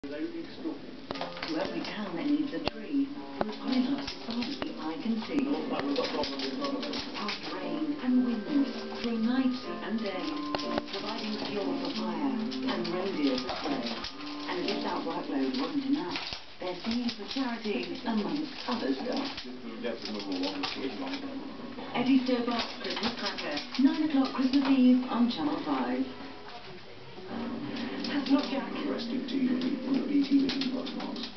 To every town that needs a tree, through greenhouse songs the eye can see. Past rain and wind, through night and day, providing fuel for fire and reindeer for sleigh. And as if that workload wasn't enough, they're singing for charity amongst other stuff. Eddie Stobart, Christmas Cracker, 9 o'clock Christmas Eve on Channel 5. That's not Jack. Resting TV on the BT Vision Cosmos.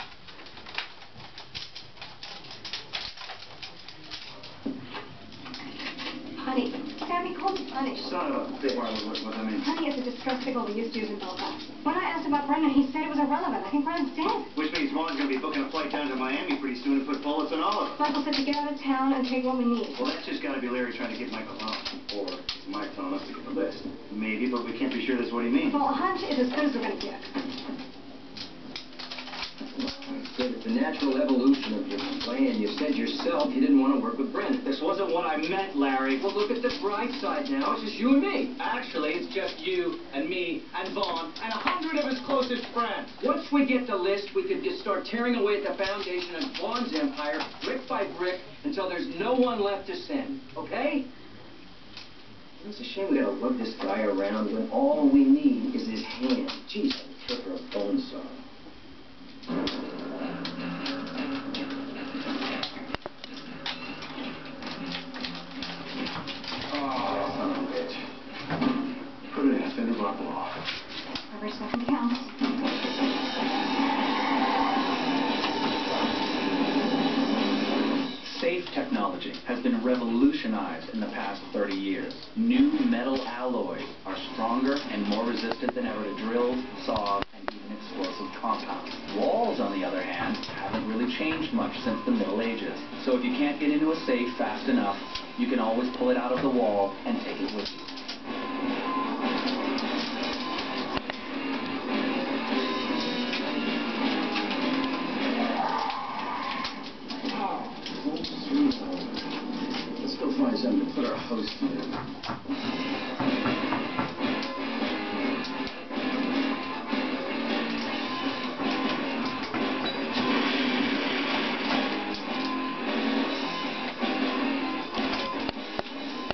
Honey, Sammy called Spanish. Son of a bitch. What I mean? Honey, it's a distress signal we used to use in Belfast. When I asked about Brendan, he said it was irrelevant. I think Brendan's dead. Which means Vaughn's going to be booking a flight down to Miami pretty soon and put bullets on all of us. Michael said to get out of town and take what we need. Well, that's just got to be Larry trying to get Michael home. Or is Mike telling us to get the list? Maybe, but we can't be sure that's what he means. Well, a hunch is as good as we're going to get. It's the natural evolution of your plan. You said yourself you didn't want to work with Brendan. This wasn't what I meant, Larry. Well, look at the bright side now. It's just you and me. Actually, it's just you and me and Vaughn and 100 of his closest friends. Once we get the list, we can just start tearing away at the foundation of Vaughn's empire, brick by brick, until there's no one left to send. Okay? It's a shame we gotta lug this guy around when all we need is his hand. Jeez, I took her a bone saw. Put it in, fender block law. Every second counts. Safe technology has been revolutionized in the past 30 years. New metal alloys are stronger and more resistant than ever to drills, saws, and even explosive compounds. Walls, on the other hand, haven't really changed much since the Middle Ages. So if you can't get into a safe fast enough, you can always pull it out of the wall and take it with you. Let's go find something to put our host in.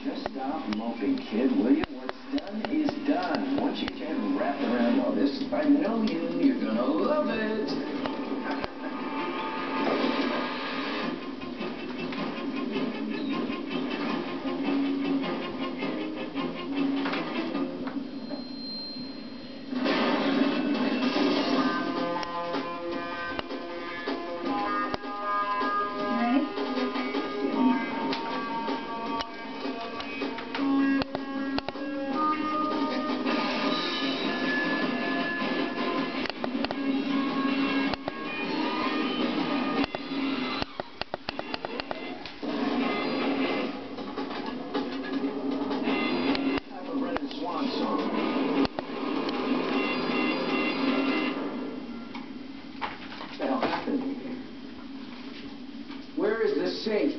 Just stop moping, kid, will you? What's done is done. Once you get your head wrapped around all this, I know you're gonna love it. Where is the safe?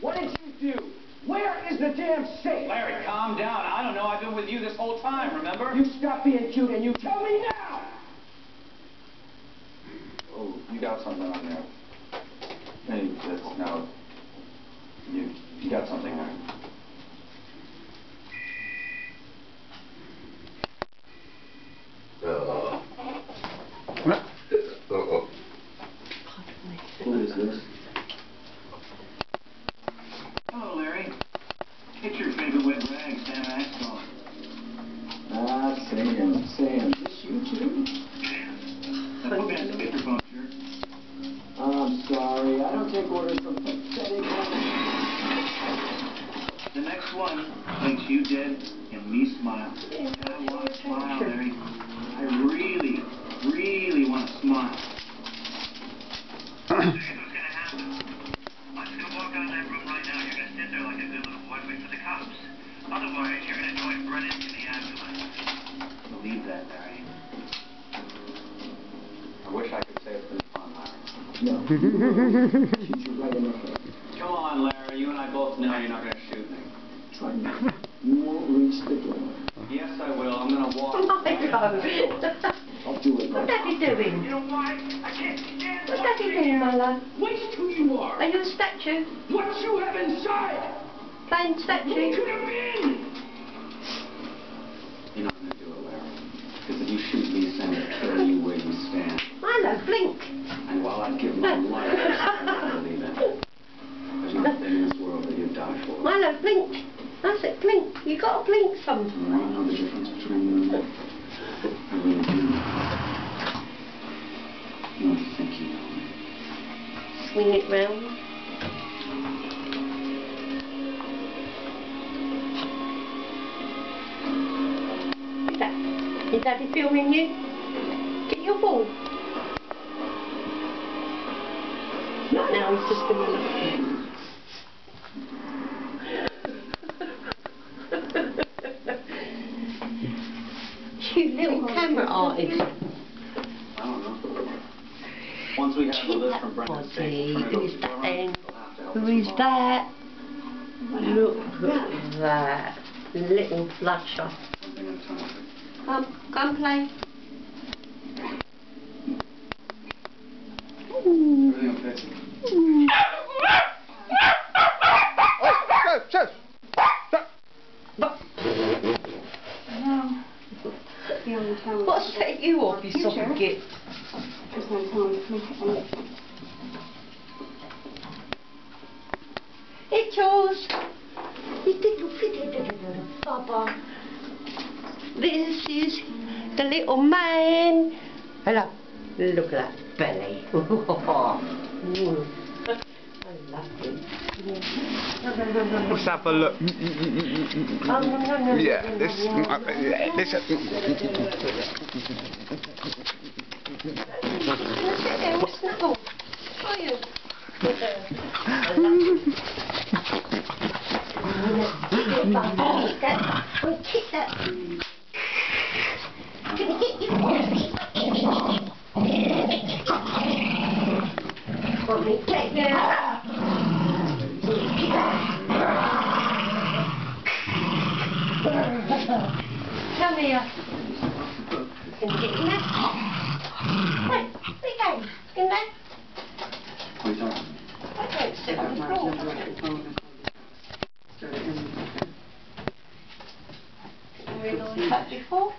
What did you do? Where is the damn safe? Larry, calm down. I don't know. I've been with you this whole time, remember? You stop being cute and you tell me now! Oh, you got something on there. Hey, that's now. You got something there. Who is this? Hello, Larry. It's your favorite wet rag, Sam Axel. Ah, Sam. This you too? Now, put me on speakerphone, sure. I'm sorry. I don't take orders from pathetic. The next one makes you dead and me smile. And I want to smile, Larry. I really, really want to smile. Here's what's going to happen. I'm just going to walk out of that room right now. You're going to sit there like a good little boy, wait for the cops. Otherwise, you're going to join Brennan in the ambulance. Believe that, Larry. I wish I could say it's been fun, Larry. No. Shoot you right in the head. Come on, Larry. You and I both know you're not going to shoot me. Try not. You won't reach the door. Yes, I will. I'm going to walk I'll do it. What's Daddy doing? You know why? I can't stand What's Daddy doing, my love? Waste who you are. Are you a statue? What you have inside. Playing Who statue? could have been? You're not going to do it, Larry. Because if you shoot me, Sam will kill you where you stand. Milo, blink. And while I'd give my life, I don't believe it. There's nothing in this world that you'd die for. Milo, blink. I said blink. You got to blink some. I know the difference between them. I really do. You don't think you know me. Swing it round. Is Daddy filming you? Get your ball. Now he's just going to look at you. You little camera artist. I don't know. Once we have the list from Brendan's Body. table, Who is that then? we'll Who is that? Look at that. Little bloodshot. Come and play. Everything okay? What's set you off, you soft git? Just no time to make it anything. It's yours. You little pretty Baba. This is the little man. Hello. Look at that belly. I love him. Let's have a look. Yeah, this. Snuggle. Are you? We'll kick that. Gonna get you. Want me to take now? Come here. Can you get in there? Wait, where you going? In there? What are you talking about? I don't sit on the floor. Have you realised that before?